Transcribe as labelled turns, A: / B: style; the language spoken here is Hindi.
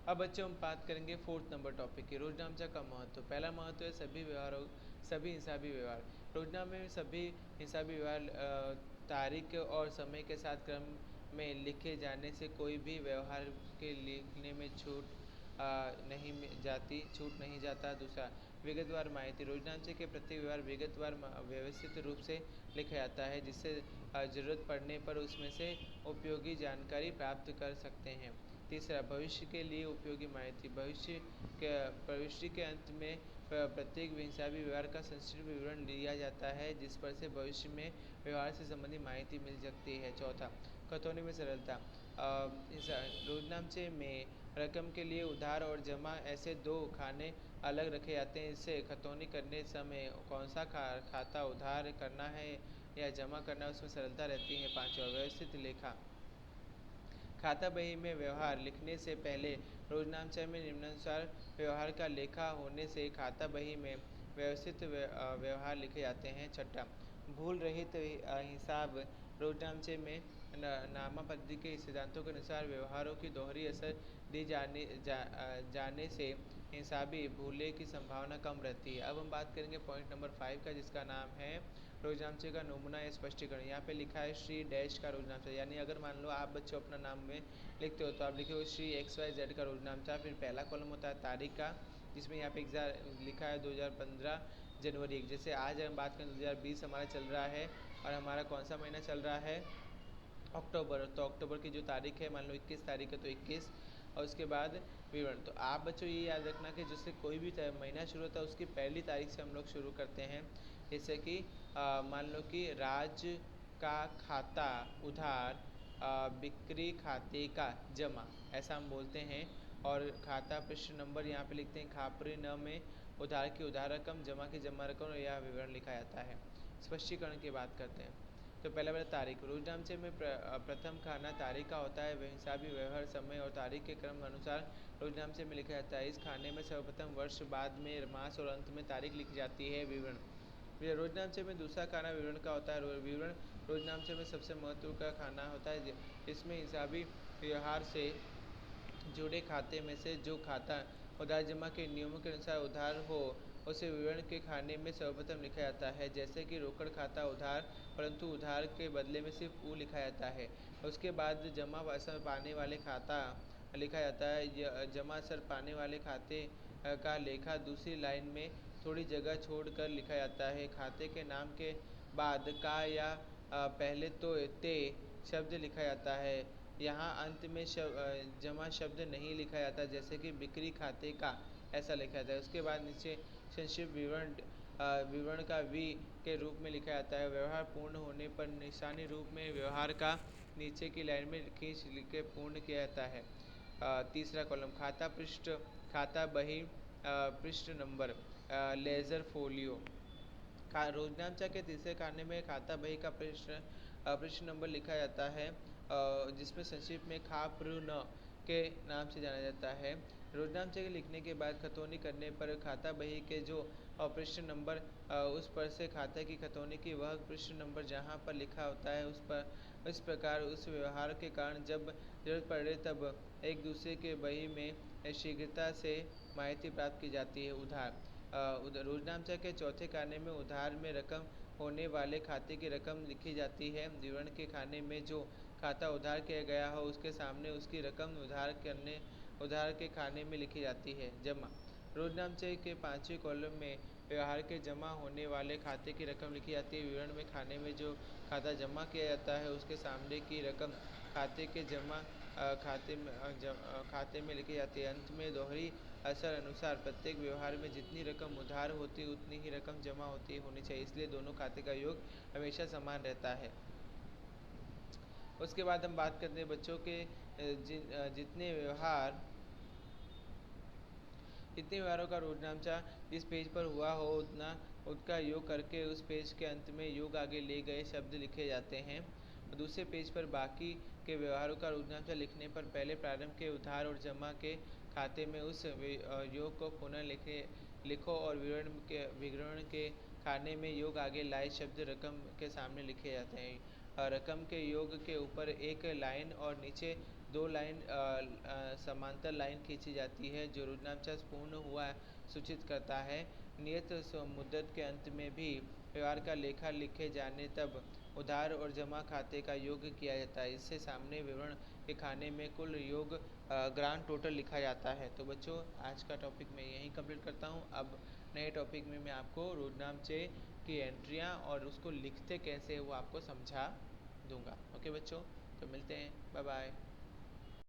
A: अब बच्चों हम बात करेंगे फोर्थ नंबर टॉपिक की, रोजनामचा का महत्व। पहला महत्व है सभी हिसाबी व्यवहार। रोजनामे में सभी हिसाबी व्यवहार तारीख और समय के साथ क्रम में लिखे जाने से कोई भी व्यवहार के लिखने में छूट नहीं जाता। दूसरा, विगतवार माहिती। रोजनामचे के प्रत्येक व्यवहार विगतवार व्यवस्थित रूप से लिखा जाता है, जिससे जरूरत पड़ने पर उसमें से उपयोगी जानकारी प्राप्त कर सकते हैं। तीसरा, भविष्य के लिए उपयोगी माहिती। भविष्य के अंत में प्रत्येक हिसाबी व्यवहार का संक्षिप्त विवरण लिया जाता है, जिस पर से भविष्य में व्यवहार से संबंधित माहिती मिल सकती है। चौथा, खतौनी में सरलता। रोजनामचे में रकम के लिए उधार और जमा ऐसे दो खाने अलग रखे जाते हैं। इससे खतौनी करने समय कौन सा खाता उधार करना है या जमा करना है, उसमें सरलता रहती है। पांचवा, व्यवस्थित लेखा। खाता बही में व्यवहार लिखने से पहले रोजनामचे में निम्नानुसार व्यवहार का लेखा होने से खाता बही में व्यवस्थित व्यवहार लिखे जाते हैं। छठा, भूल रहित हिसाब। रोजनामचे में नामापद्धि के सिद्धांतों के अनुसार व्यवहारों की दोहरी असर दी जाने से हिसाबी भूले की संभावना कम रहती है। अब हम बात करेंगे पॉइंट नंबर 5 का, जिसका नाम है रोजनामचे का नमूना या स्पष्टीकरण। यहाँ पे लिखा है श्री डैश का रोजनामचा, यानी अगर मान लो आप बच्चों अपना नाम में लिखते हो तो आप लिखे हो श्री XYZ का रोजनामचा। फिर पहला कॉलम होता है तारीख का, जिसमें यहाँ पे लिखा है 2015 जनवरी 1। जैसे आज हम बात करें 2020 हमारा चल रहा है और हमारा कौन सा महीना चल रहा है, अक्टूबर। तो अक्टूबर की जो तारीख है, मान लो 21 तारीख है तो 21, और उसके बाद विवरण। तो आप बच्चों ये याद रखना कि जिससे कोई भी महीना शुरू होता है उसकी पहली तारीख से हम लोग शुरू करते हैं। जैसे कि मान लो कि राज का खाता उधार, बिक्री खाते का जमा, ऐसा हम बोलते हैं। और खाता पृष्ठ नंबर यहाँ पे लिखते हैं खापरी न में उधार की उधार रकम, जमा की जमा रकम और यह विवरण लिखा जाता है। स्पष्टीकरण की बात करते हैं। तो पहला तारीख। रोजनामचे में प्रथम खाना तारीख का होता है। हिसाबी व्यवहार समय और तारीख के क्रम अनुसार रोजनामचे में लिखा जाता है। इस खाने में सर्वप्रथम वर्ष, बाद में मास और अंत में तारीख लिखी जाती है। विवरण। रोजनामचे में दूसरा खाना विवरण का होता है। विवरण रोजनामचे में सबसे महत्व का खाना होता है। इसमें हिसाबी व्यवहार से जुड़े खाते में से जो खाता उधार जमा के नियमों के अनुसार उधार हो, उसे विवरण के खाने में सर्वप्रथम लिखा जाता है। जैसे कि रोकड़ खाता उधार, परंतु उधार के बदले में सिर्फ वो लिखा जाता है। उसके बाद जमा असर पाने वाले खाता लिखा जाता है। जमा असर पाने वाले खाते का लेखा दूसरी लाइन में थोड़ी जगह छोड़कर लिखा जाता है। खाते के नाम के बाद का या पहले तो ते शब्द लिखा जाता है। यहाँ अंत में जमा शब्द नहीं लिखा जाता, जैसे कि बिक्री खाते का, ऐसा लिखा जाता है। उसके बाद नीचे संक्षिप्त विवरण का वी के रूप में लिखा जाता है। व्यवहार पूर्ण होने पर निशानी रूप में व्यवहार का नीचे की लाइन में खींच के पूर्ण किया जाता है। तीसरा कॉलम खाता पृष्ठ, खाता बही पृष्ठ नंबर, लेजर फोलियो। रोजनामचा के तीसरे खाने में खाता बही का पृष्ठ नंबर लिखा जाता है, जिसमें संक्षिप्त में खापृ न के नाम से जाना जाता है। रोजनामचे के लिखने के बाद खतौनी करने पर खाता बही के जो पृष्ठ नंबर, उस पर से खाता की खतौनी की वह पृष्ठ नंबर जहाँ पर लिखा होता है उस पर इस प्रकार उस व्यवहार के कारण जब जरूरत पड़े तब एक दूसरे के बही में शीघ्रता से माहिती प्राप्त की जाती है। उधार। रोजनामचा के चौथे खाने में उधार में रकम होने वाले खाते की रकम लिखी जाती है। विवरण के खाने में जो खाता उधार किया गया हो उसके सामने उसकी रकम उधार के खाने में लिखी जाती है। जमा। रोजनामचे के पांचवें कॉलम में व्यवहार के जमा होने वाले खाते की रकम लिखी जाती है। विवरण में खाने में जो खाता जमा किया जाता है उसके सामने की रकम खाते के जमा खाते में लिखी जाती है। अंत में दोहरी असर अनुसार प्रत्येक व्यवहार में जितनी रकम उधार होती है उतनी ही रकम जमा होनी चाहिए, इसलिए दोनों खाते का योग हमेशा समान रहता है। उसके बाद हम बात करते हैं बच्चों के जितने व्यवहारों का रोजनामचा जिस पेज पर हुआ हो उसका योग करके उस पेज के अंत में योग आगे ले गए शब्द लिखे जाते हैं। दूसरे पेज पर बाकी के व्यवहारों का रोजनामचा लिखने पर पहले प्रारंभ के उधार और जमा के खाते में उस योग को पुनः लिखो और विवरण के खाने में योग आगे लाए शब्द रकम के सामने लिखे जाते हैं। रकम के योग के ऊपर एक लाइन और नीचे दो लाइन समांतर लाइन खींची जाती है जो रुद्रांश पूर्ण हुआ सूचित करता है। नियत मुद्दत के अंत में भी व्यवहार का लेखा लिखे जाने तब उधार और जमा खाते का योग किया जाता है। इससे सामने विवरण के खाने में कुल योग ग्रांड टोटल लिखा जाता है। तो बच्चों आज का टॉपिक मैं यहीं कंप्लीट करता हूँ। अब नए टॉपिक में मैं आपको रुद्रांश की एंट्रियाँ और उसको लिखते कैसे वो आपको समझा दूंगा। ओके बच्चों, तो मिलते हैं, बाय बाय।